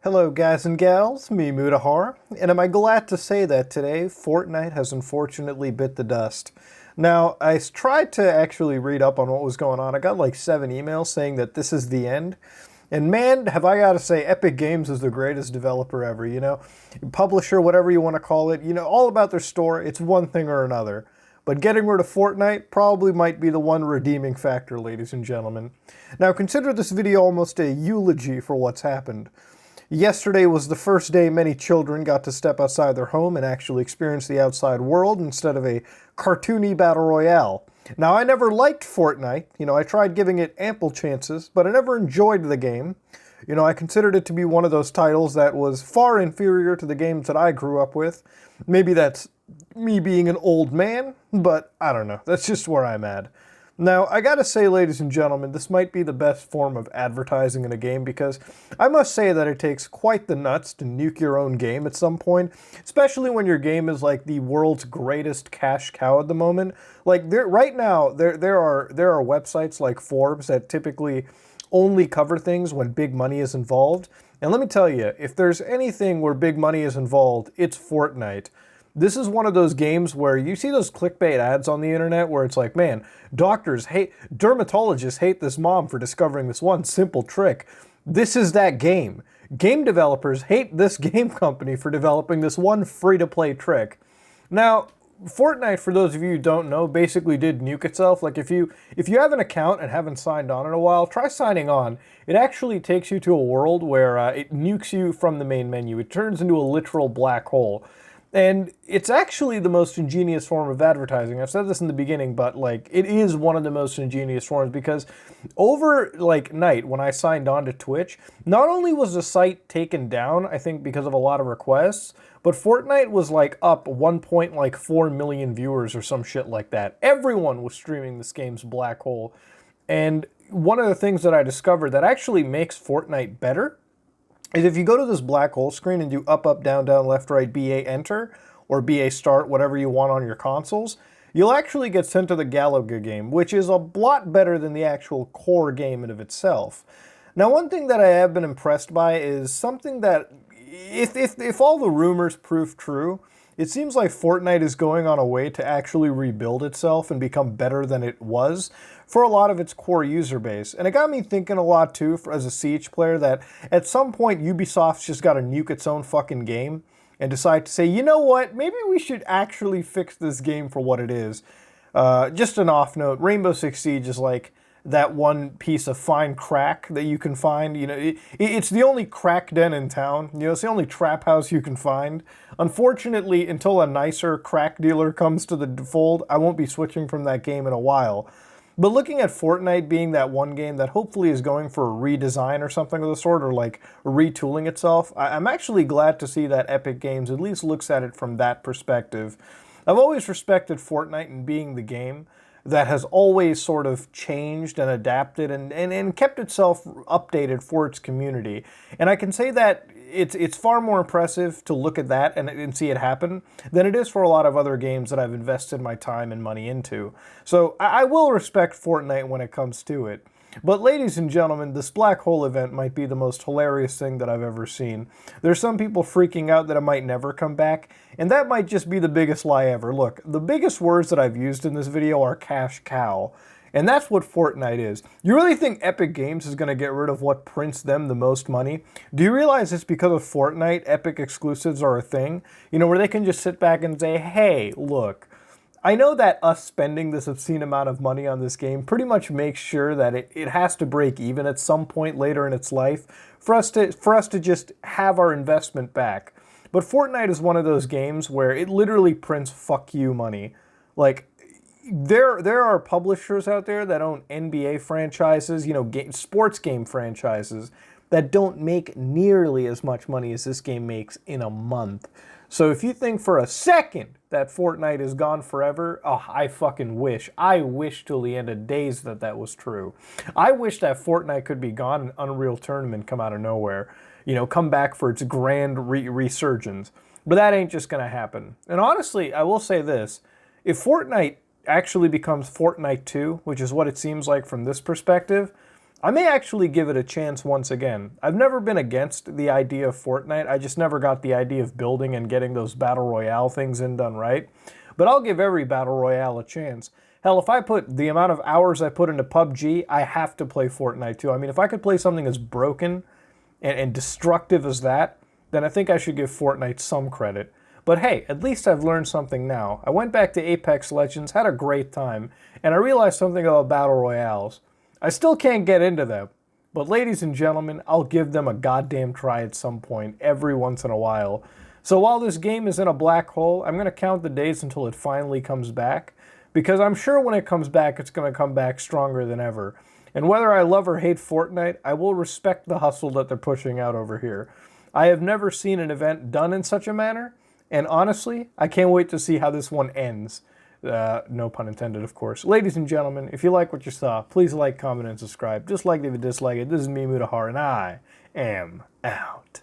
Hello guys and gals, me Mudahar, and am I glad to say that today Fortnite has unfortunately bit the dust. Now, tried to actually read up on what was going on. I got like 7 emails saying that this is the end. And man, have I got to say, Epic Games is the greatest developer ever, Publisher, whatever you want to call it, all about their store, it's one thing or another. But getting rid of Fortnite probably might be the one redeeming factor, ladies and gentlemen. Now, consider this video almost a eulogy for what's happened. Yesterday was the first day many children got to step outside their home and actually experience the outside world instead of a cartoony battle royale. Now, I never liked Fortnite. I tried giving it ample chances, but I never enjoyed the game. I considered it to be one of those titles that was far inferior to the games that I grew up with. Maybe that's me being an old man, but I don't know. That's just where I'm at. Now, I gotta say, ladies and gentlemen, this might be the best form of advertising in a game because I must say that it takes quite the nuts to nuke your own game at some point, especially when your game is like the world's greatest cash cow at the moment. Like, right now, there are websites like Forbes that typically only cover things when big money is involved. And let me tell you, if there's anything where big money is involved, it's Fortnite. This is one of those games where you see those clickbait ads on the internet where it's like, man, dermatologists hate this mom for discovering this one simple trick. This is that game. Game developers hate this game company for developing this one free-to-play trick. Now, Fortnite, for those of you who don't know, basically did nuke itself. Like, if you have an account and haven't signed on in a while, try signing on. It actually takes you to a world where it nukes you from the main menu. It turns into a literal black hole. And it's actually the most ingenious form of advertising. I've said this in the beginning, but like it is one of the most ingenious forms because over like night when I signed on to Twitch, not only was the site taken down, I think because of a lot of requests, but Fortnite was like up 1.4 million viewers or some shit like that. Everyone was streaming this game's black hole. And one of the things that I discovered that actually makes Fortnite better is if you go to this black hole screen and do up, up, down, down, left, right, BA, enter, or BA, start, whatever you want on your consoles, you'll actually get sent to the Galaga game, which is a lot better than the actual core game in of itself. Now, one thing that I have been impressed by is something that, if all the rumors prove true, it seems like Fortnite is going on a way to actually rebuild itself and become better than it was for a lot of its core user base. And it got me thinking a lot too, as a Siege player, that at some point Ubisoft's just got to nuke its own fucking game and decide to say, you know what, maybe we should actually fix this game for what it is. Just an off note, Rainbow Six Siege is like that one piece of fine crack that you can find. It's the only crack den in town. It's the only trap house you can find. Unfortunately, until a nicer crack dealer comes to the fold, I won't be switching from that game in a while. But looking at Fortnite being that one game that hopefully is going for a redesign or something of the sort, or like retooling itself, I'm actually glad to see that Epic Games at least looks at it from that perspective. I've always respected Fortnite in being the game that has always sort of changed and adapted and kept itself updated for its community. And I can say that it's far more impressive to look at that and see it happen than it is for a lot of other games that I've invested my time and money into. So I will respect Fortnite when it comes to it. But ladies and gentlemen, this black hole event might be the most hilarious thing that I've ever seen. There's some people freaking out that it might never come back, and that might just be the biggest lie ever. Look, the biggest words that I've used in this video are cash cow, and that's what Fortnite is. You really think Epic Games is going to get rid of what prints them the most money? Do you realize it's because of Fortnite Epic exclusives are a thing? Where they can just sit back and say, hey, look, I know that us spending this obscene amount of money on this game pretty much makes sure that it has to break even at some point later in its life for us to just have our investment back. But Fortnite is one of those games where it literally prints fuck you money. Like, there are publishers out there that own NBA franchises, sports game franchises that don't make nearly as much money as this game makes in a month. So if you think for a second that Fortnite is gone forever, oh, I fucking wish. I wish till the end of days that that was true. I wish that Fortnite could be gone and Unreal Tournament come out of nowhere. Come back for its grand resurgence. But that ain't just gonna happen. And honestly, I will say this. If Fortnite actually becomes Fortnite 2, which is what it seems like from this perspective, I may actually give it a chance once again. I've never been against the idea of Fortnite. I just never got the idea of building and getting those Battle Royale things in done right. But I'll give every Battle Royale a chance. Hell, if I put the amount of hours I put into PUBG, I have to play Fortnite too. I mean, if I could play something as broken and destructive as that, then I think I should give Fortnite some credit. But hey, at least I've learned something now. I went back to Apex Legends, had a great time, and I realized something about Battle Royales. I still can't get into them, but ladies and gentlemen, I'll give them a goddamn try at some point, every once in a while. So while this game is in a black hole, I'm going to count the days until it finally comes back, because I'm sure when it comes back, it's going to come back stronger than ever. And whether I love or hate Fortnite, I will respect the hustle that they're pushing out over here. I have never seen an event done in such a manner, and honestly, I can't wait to see how this one ends. No pun intended, of course. Ladies and gentlemen, if you like what you saw, please like, comment, and subscribe. Dislike it if you dislike it. This is me, Mutahar, and I am out.